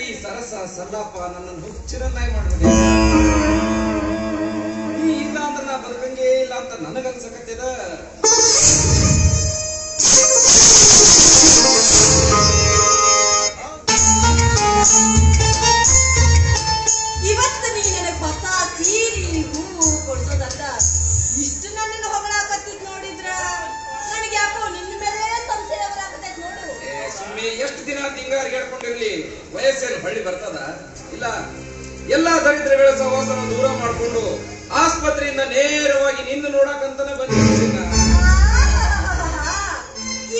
ಈ ಸರಸ ಸಲ್ಲಾಪ ನನ್ನನ್ನು ಹುಚ್ಚಿರನ್ನಾಗಿ ಮಾಡ್ಬಿಟ್ಟೆ. ನೀ ಇಲ್ಲ ಅಂದ್ರೆ ನಾ ಬದುಕಂಗೇ ಇಲ್ಲ ಅಂತ ನನಗನ್ಸಕತ್ತಿದ. ಇವತ್ತು ನೀ ನನಗೆ ಹೊಸ ಸೀರೆ ಹೂವು ಕೊಡ್ಸೋದಲ್ಲ ಇಷ್ಟು ನನ್ನನ್ನು ಹೊಗಳಾಕತ್ತಿದ್ ನೋಡಿದ್ರ ನನಗೆ ಯಾಕೋ ನಿನ್ನ ಮೇಲೆ ಸಂಶಯ ಬರಾಕತ್ತೈತ್ ನೋಡು. ಸುಮ್ಮನೆ ಎಷ್ಟು ದಿನ ತಿಂಗಾರಿ ಹೇಳ್ಕೊಂಡಿರ್ಲಿ, ವಯಸ್ಸೇನು ಹಳ್ಳಿ ಬರ್ತದ? ಇಲ್ಲ, ಎಲ್ಲಾ ದರಿದ್ರಗಳ ಸಹವಾಸನ ದೂರ ಮಾಡ್ಕೊಂಡು ಆಸ್ಪತ್ರೆಯಿಂದ ನೇರವಾಗಿ ನಿನ್ನ ನೋಡಕಂತಾನೆ ಬಂದಿದ್ದೀನಿ.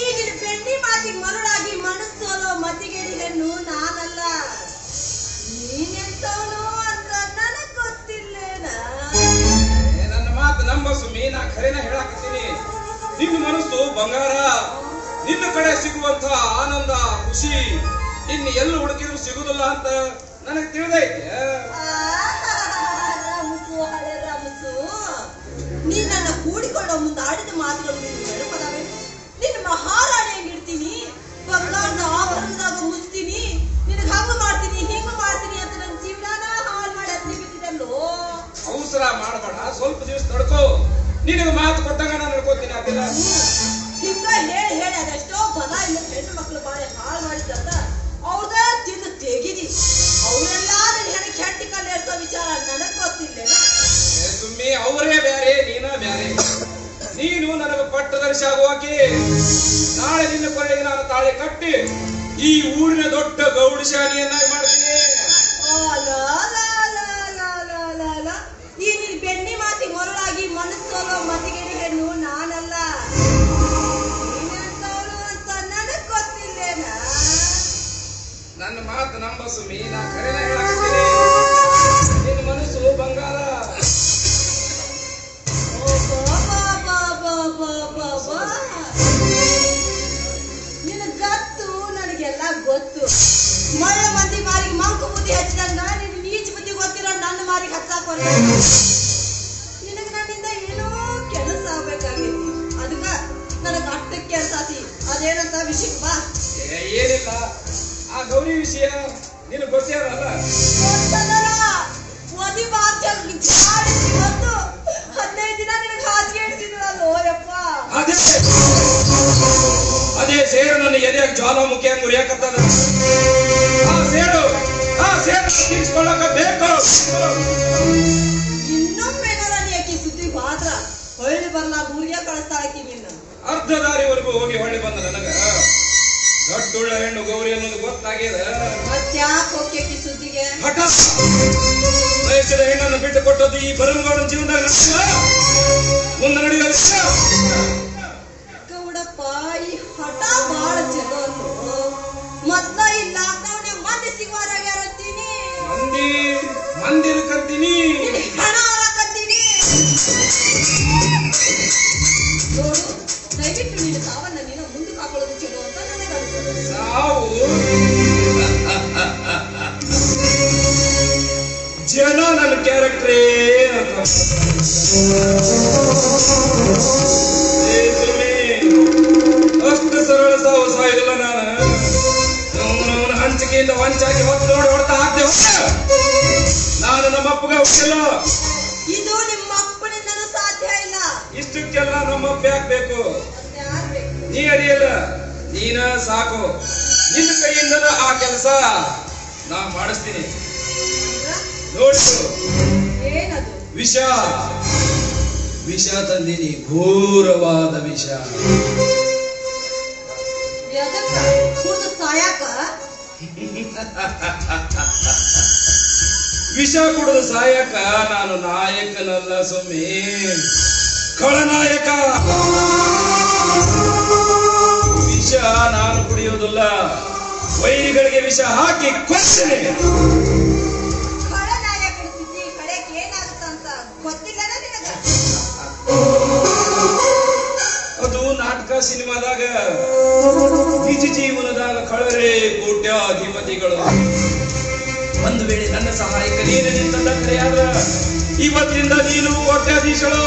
ಈಗಿನ ಬೆಣ್ಣಿ ಮಾತಿಗೆ ಮರುಳಾಗಿ ಮನಸ್ಸೋಲೋ ಮತಿಗೇಡಿ ಹೆಣ್ಣು ನಾನಲ್ಲ, ನೀನೆಂತವನು ಅಂತ ನನಗ್ ಗೊತ್ತಿಲ್ಲೇನ. ನನ್ನ ಮಾತು ನಂಬ ಸುಮ್ಮಿ, ನಾ ಖರೇನ ಹೇಳಾಕತ್ತೀನಿ. ನಿನ್ನ ಮನಸ್ಸು ಬಂಗಾರ, ನಿನ್ನ ಕಡೆ ಸಿಗುವಂತ ಆನಂದ ಖುಷಿ ಇನ್ನು ಎಲ್ಲಿ ಹುಡುಕಿದ್ರು ಸಿಗುದಿಲ್ಲ ಅಂತ ನನಗೆ ತಿಳಿದೈತೆ. ರಾಮಸು, ಹಳೆ ರಾಮಸು, ನೀ ನನ್ನ ಕೂಡಿಕೊಳ್ಳೋ ಮುಂದೆ ಆಡಿದ ಮಾತುಗಳು ನಿನ್ನ ನೆನಪದಾವೆ. ನಿನ್ನ ಮಹಾರಾಣಿ ಹೆಂಗಿಡ್ತೀನಿ, ಬಂಗಾರದ ಆಭರಣದಾಗ ಮುಚ್ತೀನಿ, ನಿನಗೆ ಹಂಗ ಮಾಡ್ತೀನಿ ಹಿಂಗ ಮಾಡ್ತೀನಿ ಅಂತ ನನ್ನ ಜೀವನ ಹಾಳು ಮಾಡಿ ಹತ್ತಿ ಬಿಟ್ಟಿದ್ದಲ್ಲೋ. ಅವಸರ ಮಾಡಬೇಡ, ಸ್ವಲ್ಪ ದಿವಸ ನಡ್ಕೋ. ನಿನಗೆ ಮಾತು ಕೊಟ್ಟಾಗ ನಾನು ನಡ್ಕೋತೀನಿ. ಅದೆಲ್ಲ ಹಿಂಗ ಹೇಳಿ ಹೇಳಿ ಅದೆಷ್ಟೋ ಬಲ ಇಲ್ಲ ಹೆಣ್ಣು ಮಕ್ಕಳು ಬಾಳೆ ಹಾಳು ಮಾಡಿದ್ದಂತ ಅವ್ರದ ತಿಂದು ತೆಗಿದಿ. ಅವರೆಲ್ಲ ನನ್ನ ಹೆಣ್ಣು ಕೆಟ್ಟಿ ಕಲ್ಲು ಇರ್ತೋ ವಿಚಾರ ನನಗ್ ಗೊತ್ತಿಲ್ಲ. ಸುಮ್ಮಿ, ಅವರೇ ಬ್ಯಾರೆ ನೀನ ಬ್ಯಾರೆ. ನೀನು ನನಗೆ ಪಟ್ಟದರ್ಶಿ ಆಗುವಾಕಿ. ನಾಳೆ ನಿನ್ನ ಕೊನೆಗೆ ನಾನು ತಾಳಿ ಕಟ್ಟಿ ಈ ಊರಿನ ದೊಡ್ಡ ಗೌಡಶಾಲಿಯನ್ನಾಗಿ ಮಾಡ್ತೀನಿ. ಈ ನಿನ್ ಬೆಣ್ಣಿ ಮಾತಿಗೆ ಮರುಳಾಗಿ ಮನಸ್ಸೋಲೋ ಮತಿಗೇಡಿ ಹೆಣ್ಣು ನಾನಲ್ಲ, ನೀನಂತವಳು ಅಂತ ನನಗ್ ಗೊತ್ತಿಲ್ಲೇನ. ನನ್ನ ಮಾತು ನಂಬ ಸುಮ್ಮಿ, ನಾ ಕರೆನ ಹೇಳಾಕತ್ತೀನಿ. ನಿನ್ನ ಮನಸ್ಸು ಬಂಗಾರ. ನಿನಗ್ ಗತ್ತು, ನನಗೆಲ್ಲ ಗೊತ್ತು. ಮಳ್ಳ ಮಂದಿ ಮಾರಿಗೆ ಮಂಕು ಬುದ್ಧಿ ಹಚ್ಚಿದಂಗ ನಿನ್ ನೀಚ ಬುದ್ಧಿ ಗೊತ್ತಿರೋ ನನ್ನ ಮಾರಿಗೆ ಹಚ್ಚಾಕ ನಿನಗ್ ನನ್ನಿಂದ ಏನೋ ಕೆಲಸ ಆಗ್ಬೇಕಾಗೈತಿ. ಅದಕ್ಕ ನನಗ್ ಅಟ್ಟಕ್ಕೆ ಅನ್ಸಾತಿ. ಅದೇನಂತ ವಿಷಯಕ್ಕೆ ಬಾ. ಏನಿಲ್ಲ, ಆ ಗೌರಿ ವಿಷಯ ನಿನಗೆ ಗೊತ್ತೇರಲ್ಲ. ಓದಿ ಬಾಚಿ ಬಂದು 15 ದಿನ ನಿನಗೆ ಹಾಸಿಗೆ ಇಡ್ತಿದ್ರಲ್ಲೋ ಯಪ್ಪ. ಅದೇ ಸೇರು ನನ್ನ ಎದೆಯಾಗ ಜ್ವಾಲಾಮುಖಿ ಹಂಗ ಉರಿಯಾಕತ್ತದ. ಆ ಸೇಡು ತೀರ್ಸ್ಕೊಳ್ಳಕ ಬೇಕು. ಇನ್ನೊಮ್ಮೆನಾರ ನೀ ಆಕಿ ಸುದ್ದಿ ಬಾದ್ರ ಹೊಳ್ಳಿ ಬರ್ಲಾರ್ದ ಊರಿಗೆ ಕಳಿಸ್ತಾಳಕಿ ನಿನ್ನ. ಅರ್ಧ ದಾರಿವರೆಗೂ ಹೋಗಿ ಹೊಳ್ಳಿ ಬಂದ ನನಗ ದೊಡ್ಡುಳ್ಳ ಹೆಣ್ಣು ಗೌರಿ ಅನ್ನೋದು ಗೊತ್ತಾಗ್ಯದ. ಮತ್ತ್ಯಾಕ್ ಹೋಗ್ಯಾಕಿ ಸುದ್ದಿಗೆ? ಹಠ ವಯಸ್ಸಿನ ಹೆಣ್ಣನ್ನು ಬಿಟ್ಟು ಕೊಟ್ಟದ್ದು ಈ ಬರಮಗೌಡನ ಜೀವನದಾಗ ಮುಂದೆ ನಡೆಯಲ್ಲ. ಗೌಡಪ್ಪ, ಈ ಹಠ ಬಾಳ ಚಲೋ ಅಲ್ಲೋ. ಮೊದ್ಲ ಈ ಲಾಕ್ಡೌನ್ ಮಂದಿ ಸಿಗುವಾರಾಗ್ಯಾರಂತೀನಿ. ಮಂದಿರ ಕರ್ತೀನಿ, ಹಣ ಹಾಕಂತೀನಿ. ನೋಡು, ದಯವಿಟ್ಟು ನಿನ್ನ ಸಾವನ್ನ ನೀನು ಮುಂದಕ್ಕೆ ಹಾಕೊಳ್ಳೋದು ಚಲೋ ಅಂತ ನನಗೆ ಅನ್ಸುತ್ತೆ. ಸಾವು ಜನ ನನ್ನ ಕ್ಯಾರೆಕ್ಟ್ರೇ ಅಂತ. ಅಷ್ಟು ಸರಳ ಸಾವು ಸಾಯಿಲ್ಲ. ನಾನು ಹಂಚಿಕೆಯಿಂದ ವಂಚಾಗಿ ಹೊತ್ತು ನೋಡಿ ಹೊಡ್ತಾ ಹಾಕ್ದೆ. ನಾನು ನಮ್ಮ ಅಪ್ಪಗ ಹುಟ್ಟಿಲ್ಲ. ಇದು ನಿಮ್ಮ ಅಪ್ಪನಿಂದನೂ ಸಾಧ್ಯ ಇಲ್ಲ. ಇಷ್ಟಕ್ಕೆಲ್ಲ ನಮ್ಮ ಅಪ್ಪ ಯಾಕಬೇಕು? ನೀ ಅರಿಯಲ್ಲ, ನೀನ ಸಾಕು. ನಿನ್ನ ಕೈಯಿಂದ ಆ ಕೆಲಸ ನಾ ಮಾಡಿಸ್ತೀನಿ. ನೋಡು, ಏನದು? ವಿಷ ವಿಷ ತಂದಿನಿ, ಘೋರವಾದ ವಿಷ. ಸಾಯಾಕ ವಿಷ ಕುಡಿದು ಸಾಯಕ ನಾನು ನಾಯಕನಲ್ಲ ಸುಮ್ಮಿ, ಖಳನಾಯಕ. ವಿಷ ನಾನು ಕುಡಿಯೋದಿಲ್ಲ, ವೈರಿಗಳಿಗೆ ವಿಷ ಹಾಕಿ ಕೊಡ್ತೇನೆ. ಖಳನಾಯಕನ ಸ್ಥಿತಿ ಕಡೆಗೆ ಏನಾಗುತ್ತಂತ ಗೊತ್ತಿಲ್ಲ ನಿನಗ? ಅದು ನಾಟಕ ಸಿನಿಮಾದಾಗ, ನಿಜ ಜೀವನದಾಗ ಖಳರೇ ಕೋಟ್ಯಾಧಿಪತಿಗಳು. ಒಂದು ವೇಳೆ ನನ್ನ ಸಹಾಯಕ ನೀನು ನಿಂತಂದ ಕರೆಯಾದ ಇವತ್ತಿನಿಂದ ನೀನು ಕೋಟ್ಯಾಧೀಶಳು.